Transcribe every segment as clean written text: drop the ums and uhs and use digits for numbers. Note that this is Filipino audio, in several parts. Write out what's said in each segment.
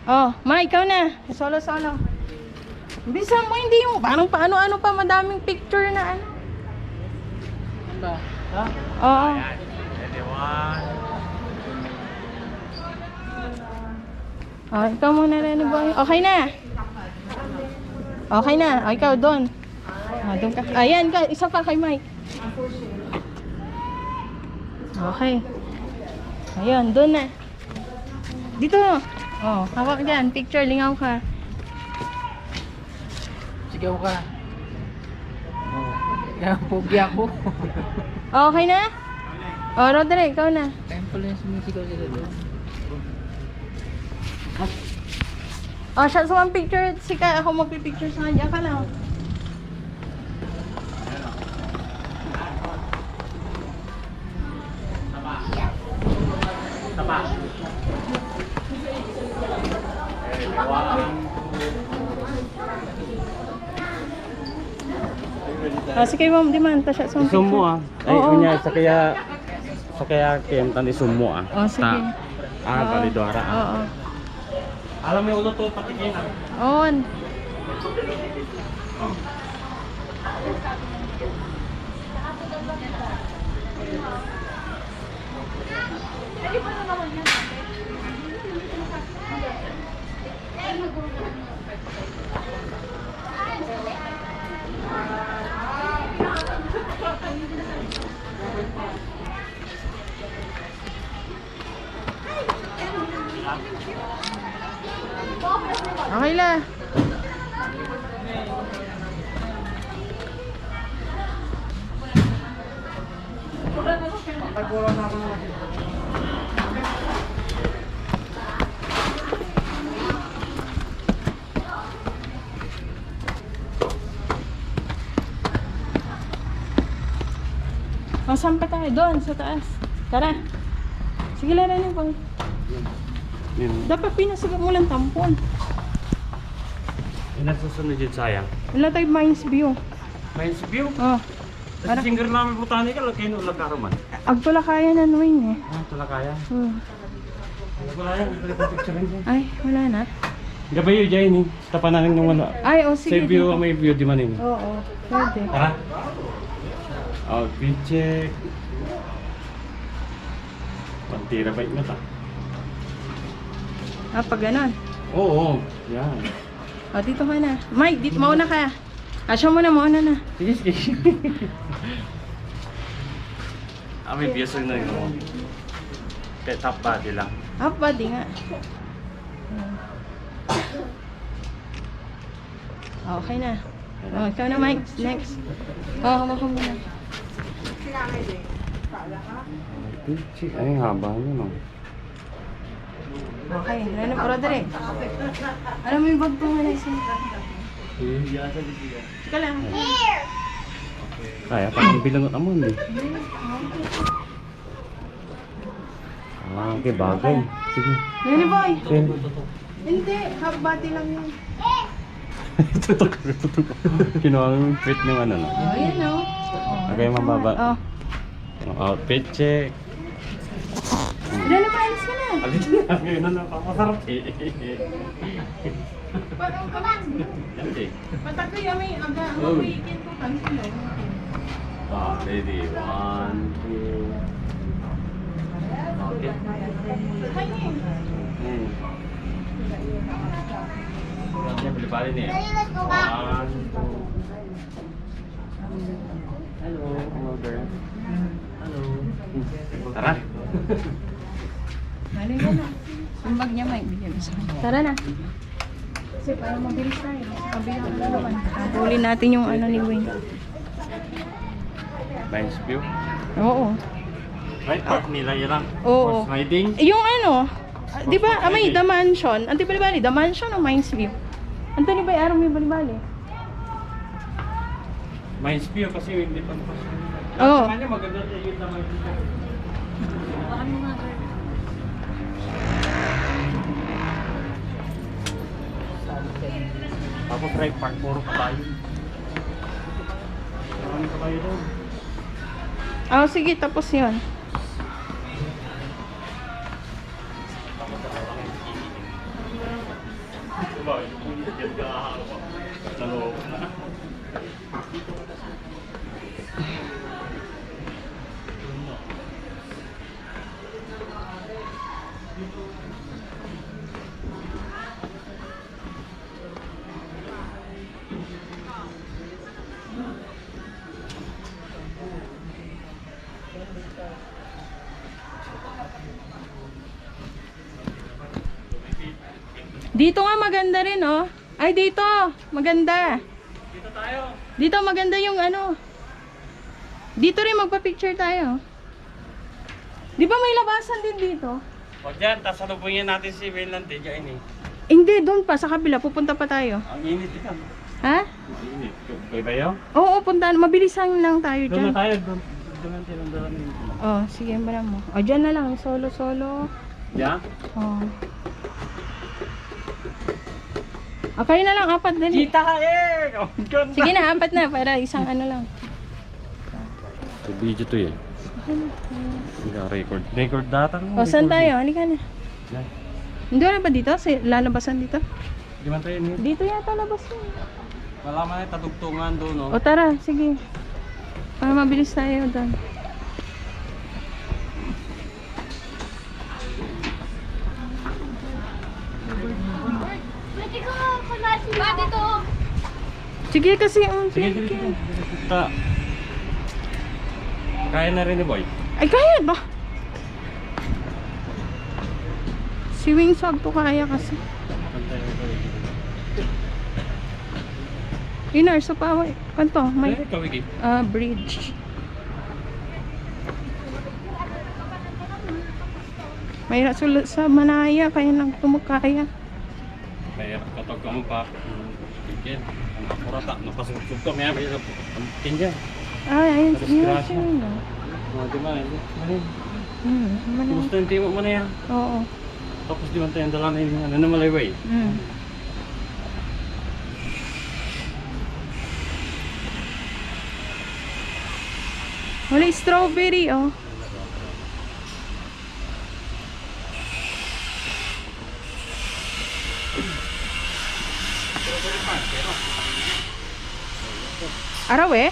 Oh, Ma, ikaw na. Solo-solo. Bisa mo, hindi yung parang paano-ano pa, madaming picture na ano. Ba? Ha? Oo. Anyone? Oh, ikaw muna rin, boy. Okay na. Okay na. O, ikaw doon. Oh, doon ka. Ayan, isa pa kay Mike. Okay. Ayun, doon na. Dito. Oh, hawak dyan. Picture, lingaw ka. Sigaw ka. Oh. Kaya pogi ako. Okay na? Oh, Roderick, ikaw na. Temple yung sumisigaw sila doon. Oh, siya sa one picture. Sika, ako magpipicture sa kanya. Ka lang. Oh, sige, ma'am. Di man. Ta siya sa one picture. Isum mo ah. Ay, Oo. kunya, sa kaya kentan isum mo ah. Oh, sige. Palidora. Oo. Alam mo yung ulo to, patikin ah. On. Okay la. O, saan pa tayo? Doon, sa taas. Tara. Sige, laranin po. Yun. Dapat pinasugat mo lang tampon. Yung nagsusunod yun sayang. Wala tayo Mines View. May view. Oh. Kasi singer namin botanica, lagay nung lagkaroman. Agtula kaya na Wayne eh. Ah, ito na kaya. Wala yan, picture rin dyan. Ay, wala na. Gabay yun dyan eh. Tapanan nung ano. Ay, oh, sige. Sa view, dito. may view di man yun. Oo, pwede. Tara. Outfit check. Pantira ba yung mata? Ah, pag ganon. Oo, yan. O, dito ka na. Mike, dito mauna ka. Asya mo na, mauna na. Sige, sige. May biyaso na yun. Kaya top body lang. Ah, pwede nga. Okay na. Oh, ikaw na, Mike. Next. Oh, hawakan mo na. Ay, haba nyo no. Okay, wala na po, Roderick. Alam mo yung bag po nga na isa. Ika lang. Kaya, parang bilangot amon eh. Ah, okay, bagay. Sige. Lily boy. Sen. Hindi, half body lang yun. Tutok. Kinuha mo yung fit ng ano no. Oh, yan o. Okay, mababa. Oh. Outfit check. Lily boy, alis ka na. Alis na, ngayon na napapasarap eh. Parang kaman. Okay. Patakay kami, aga, mag-weekend ko pansin daw. Ready. 1, 2. Okay. Ay, ni. Yan, beli pala niya. 1, 2. Hello, hello girl. Hello. Tara. Mali ka na. Yung bag niya, may bigyan mo sa akin. Tara na. Kasi para mabilis tayo. Kabilang na naman. Huli natin yung ano ni Wayne. Nice view. Oo. Right out nila yun lang. Oo. Horse riding. Yung ano, di ba, may The Mansion. Ang bali-bali, The Mansion o Mines View? Ang ba araw may bali-bali? Nice view kasi hindi pa pa. Oo. Kanya maganda yun naman. Tapos right park, puro pa tayo. Marami pa tayo doon. Oh, sige, tapos yun. Naloko na. Dito nga maganda rin, oh. Ay, dito. Maganda. Dito tayo. Dito maganda yung ano. Dito rin magpa-picture tayo. Di ba may labasan din dito? Huwag dyan, tapos salubungin natin si Mainland Diyan eh. Hindi, doon pa sa kabila. Pupunta pa tayo. Ang init ito. Ha? Ang init. Kaya ba yun? Oo, punta. Mabilisan lang tayo Doon na dyan. tayo. Doon lang tinandaran nito. Oh, sige, bara mo. O, dyan na lang. Solo-solo. Diyan? Oh. Okay na lang, apat dali. Kita ka eh! Oh, ganda! Sige na, apat na para isang ano lang. Ito video to eh. Record. Record data. O, saan tayo? Halika na. Yan. Hindi wala ba dito? Lalabasan dito? Di man tayo ni? Dito yata labas yun. Wala man eh, tatugtungan doon no? O tara, sige. Para mabilis tayo doon. Pwede ko kunwari ba dito? Sige kasi, Sige, sige, sige. Ta. Kaya na rin ni Boy. Ay, kaya ba? Si Wings wag to kaya kasi. Inner, so pa, kanto, may Kawigi. bridge. May sulat sa Manaya, kaya lang tumukaya. Kaya katog ka mo pa. Sige. Ang akurata. Napasugtog ka. May pamkin dyan. Ay, ayun, Tapos yun grasya. siya, no? Di ba? Manaya. Kumusta yung timo mo na yan? Oo. Tapos di man tayo ang dala na yung ano na malayway. Wala strawberry, oh. Araw eh?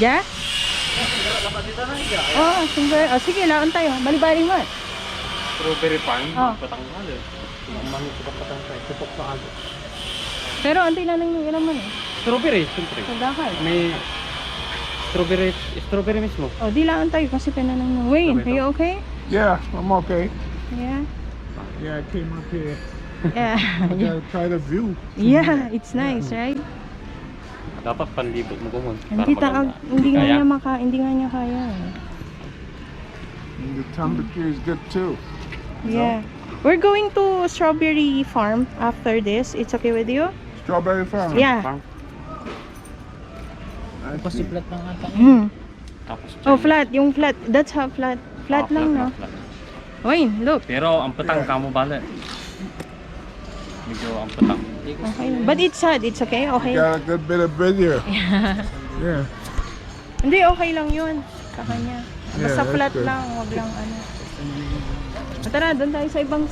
Ja? Oh, sumber. Oh, sige, laon tayo. Bali-bali mo. Strawberry farm? Oh. Patanggal eh. Manok sa patanggal. Tupok sa alo. Pero anti na lang yung ilan man eh. Strawberry, siyempre. Pagdakal. May strawberry mismo. Oh, di laon tayo kasi pinanang ng Wayne. Are you okay? Yeah, I'm okay. Yeah. Yeah, I came up here. Yeah. I gotta try the view. Yeah, it's nice, right? Dapat panlibot mo kumon. Hindi nga niya kaya. Eh. And the temperature is good too. Yeah. We're going to strawberry farm after this. It's okay with you? Strawberry farm. Yeah. I see. Pasiplat ng ata. Tapos Oh, flat. Yung flat. That's how flat. Flat lang, no? Wayne, look. Pero ang petang kamo bala. Medyo ang petang. Okay lang. But it's sad. It's okay? Okay? Got a good bit of video. Yeah. Hindi, okay lang yun. Sa kanya. Basta Yeah, that's flat good. lang. Huwag lang ano. Tara, doon tayo sa ibang